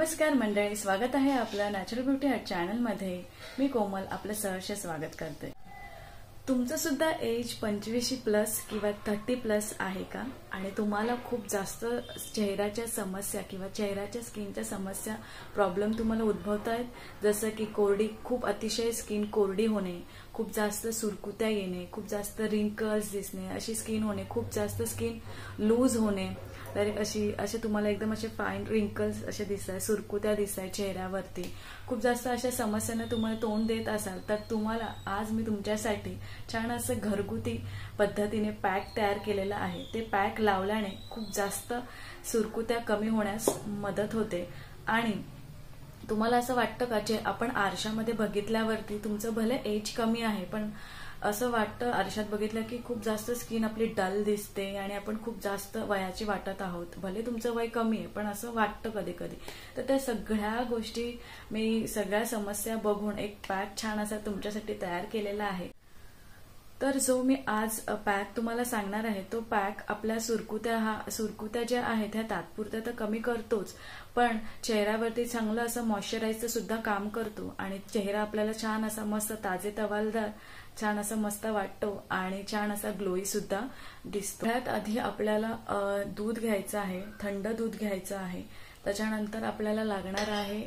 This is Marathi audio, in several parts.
नमस्कार मंडळी, स्वागत आहे आपलं नॅचरल ब्युटी हट चॅनल मध्ये। मी कोमल आपलं सहर्ष स्वागत करते। तुमचं सुद्धा एज 25+ किंवा 30+ आहे का आणि तुम्हाला खूप जास्त चेहऱ्याच्या समस्या किंवा चेहऱ्याच्या स्किनच्या समस्या प्रॉब्लेम तुम्हाला उद्भवतायत, जसं की कोरडी खूप अतिशय स्किन कोरडी होणे, खूप जास्त सुरकुत्या येणे, खूप जास्त रिंकल्स दिसणे, अशी स्किन होणे, खूप जास्त स्किन लूज होणे, डायरेक्ट असे तुम्हाला एकदम असे फाईन रिंकल्स असे दिसतात, सुरकुत्या दिसतात चेहऱ्यावरती, खूप जास्त अशा समस्यांना तुम्हाला तोंड देत असाल तर तुम्हाला आज मी तुमच्यासाठी छान असं घरगुती पद्धतीने पॅक तयार केलेलं आहे। ते पॅक लावल्याने खूप जास्त सुरकुत्या कमी होण्यास मदत होते आणि तुम्हाला असं वाटतं का जे आपण आरशामध्ये बघितल्यावरती तुमचं भले एज कमी आहे पण असं वाटतं आरशात बघितलं की खूप जास्त स्किन आपली डल दिसते आणि आपण खूप जास्त वयाची वाटत आहोत, भले तुमचं वय कमी आहे पण असं वाटतं कधी कधी। तर त्या सगळ्या गोष्टी मी सगळ्या समस्या बघून एक पॅक छान असा तुमच्यासाठी तयार केलेला आहे। तर जो मी आज पॅक तुम्हाला सांगणार आहे तो पॅक आपल्या सुरकुत्या ज्या आहेत त्या तात्पुरत्या तर कमी करतोच, पण चेहऱ्यावरती चांगलं असं मॉइश्चरायझर सुद्धा काम करतो आणि चेहरा आपल्याला छान असा मस्त ताजेतवालदार छान असा मस्त वाटतो आणि छान असा ग्लोई सुद्धा दिसतो। त्यात आधी आपल्याला दूध घ्यायचं आहे, थंड दूध घ्यायचं आहे। त्याच्यानंतर आपल्याला लागणार आहे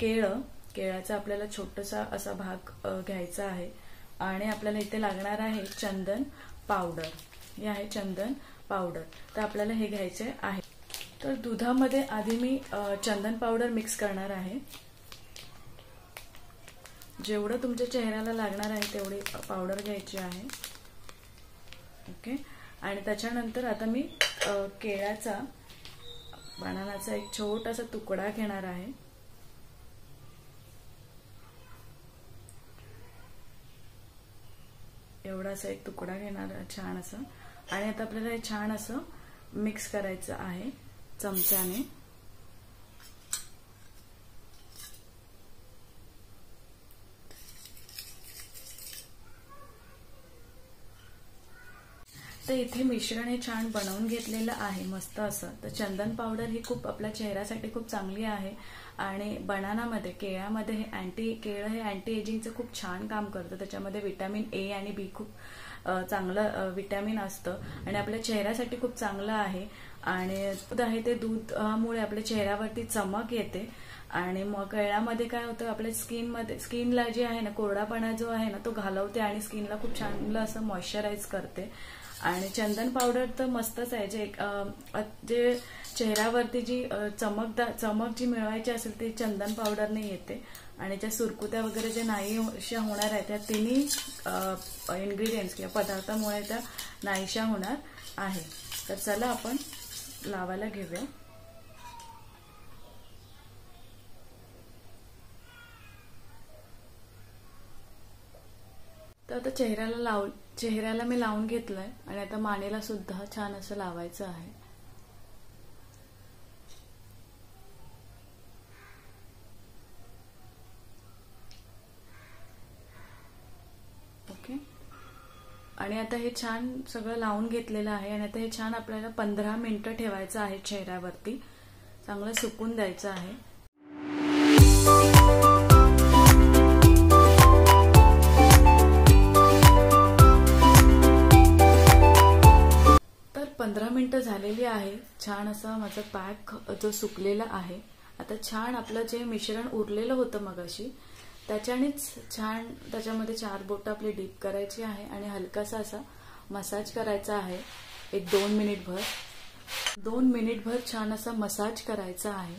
केळाचा आपल्याला छोटासा असा भाग घ्यायचा आहे आणि आपल्याला इथे लागणार आहे चंदन पावडर, हे आहे चंदन पावडर। तर आपल्याला हे घ्यायचे आहे। तर दुधामध्ये आधी मी चंदन पावडर मिक्स करणार आहे, जेवढं तुमच्या चेहऱ्याला लागणार आहे तेवढी पावडर घ्यायची आहे। ओके, आणि त्याच्यानंतर आता मी बनानाचा एक छोटासा तुकडा घेणार आहे। एवढासा एक तुकडा घेणार छान असं, आणि आता आपल्याला हे छान असं मिक्स करायचं आहे चमच्याने। तर इथे मिश्रण हे छान बनवून घेतलेलं आहे मस्त असं। तर चंदन पावडर ही खूप आपल्या चेहऱ्यासाठी खूप चांगली आहे आणि बनानामध्ये केळ्यामध्ये केळं हे अँटी एजिंगचं खूप छान काम करतं। त्याच्यामध्ये विटॅमिन ए आणि बी खूप चांगलं विटॅमिन असतं आणि आपल्या चेहऱ्यासाठी खूप चांगलं आहे। आणि दूध आहे ते दूधमुळे आपल्या चेहऱ्यावरती चमक येते आणि मग केळ्यामध्ये काय होतं आपल्या स्किनला जे आहे ना कोरडापणा जो आहे ना तो घालवते आणि स्किनला खूप चांगलं असं मॉइश्चराइज करते। आणि चंदन पावडर तर मस्तच आहे, जे चेहऱ्यावरती जी चमक जी मिळवायची असेल ती चंदन पावडरने येते आणि ज्या सुरकुत्या वगैरे जे नाहीशा होणार आहेत त्या तिन्ही इन्ग्रेडियंट्स किंवा पदार्थामुळे त्या नाहीशा होणार आहे। तर चला आपण लावायला घेऊया। तर आता चेहऱ्याला मी लावून घेतलंय आणि आता मानेला सुद्धा छान असं लावायचं आहे। ओके, आणि आता हे छान सगळं लावून घेतलेलं आहे आणि आता हे छान आपल्याला 15 मिनिटं ठेवायचं आहे चेहऱ्यावरती, चांगलं सुकून द्यायचं आहे। तर 15 मिनिटं झालेली आहे, छान असा माझा पॅक जो सुकलेला आहे। आता छान आपलं जे मिश्रण उरलेलं होतं मगाशी त्याच्यानेच छान त्याच्यामध्ये 4 बोटं आपली डीप करायची आहे आणि हलकासा असा मसाज करायचा आहे एक 2 मिनिटभर छान असा मसाज करायचा आहे।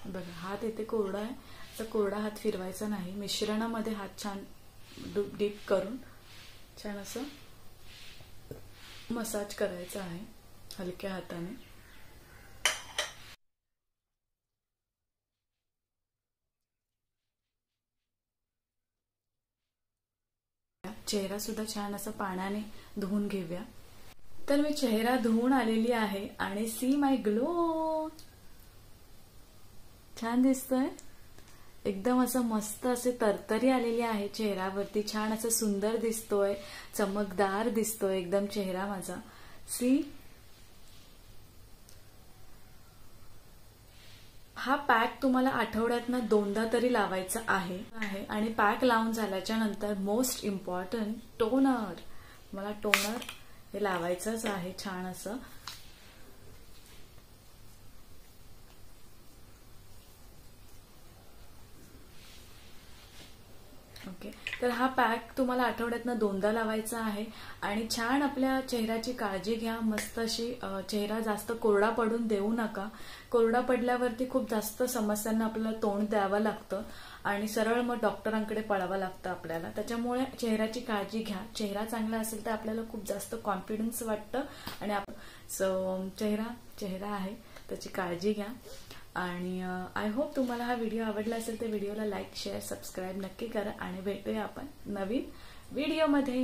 बघा हात इथे कोरडा आहे तर कोरडा हात फिरवायचा नाही, मिश्रणामध्ये हात छान डीप करून छान असं मसाज करायचा आहे हलक्या हाताने। चेहरा सुद्धा छान असं पाण्याने धुवून घेऊया। तर मी चेहरा धुवून आलेली आहे आणि सी माय ग्लो, छान दिसतोय एकदम असं मस्त असे तरतरी आलेली आहे चेहऱ्यावरती, छान असं सुंदर दिसतोय, चमकदार दिसतोय एकदम चेहरा माझा। सी हा पॅक तुम्हाला आठवड्यातनं 2दा तरी लावायचा आहे आणि पॅक लावून झाल्याच्या नंतर मोस्ट इम्पॉर्टंट टोनर. मला टोनर हे लावायचंच आहे छान असं. ओके, तर हा पॅक तुम्हाला आठवड्यातनं 2दा लावायचा आहे आणि छान आपल्या चेहऱ्याची काळजी घ्या. मस्त अशी चेहरा जास्त कोरडा पडून देऊ नका. कोरडा पडल्यावरती खूप जास्त समस्यांना आपल्याला तोंड द्यावं लागतं आणि सरळ मग डॉक्टरांकडे पळावं लागतं आपल्याला. त्याच्यामुळे चेहऱ्याची काळजी घ्या. चेहरा चांगला असेल तर आपल्याला खूप जास्त कॉन्फिडन्स वाटतं आणि चेहरा आहे त्याची काळजी घ्या. आणि आय होप तुम्हाला हा व्हिडिओ आवडला असेल तर व्हिडिओला लाईक, शेअर, सबस्क्राईब नक्की करा आणि भेटूया आपण नवीन व्हिडिओमध्ये.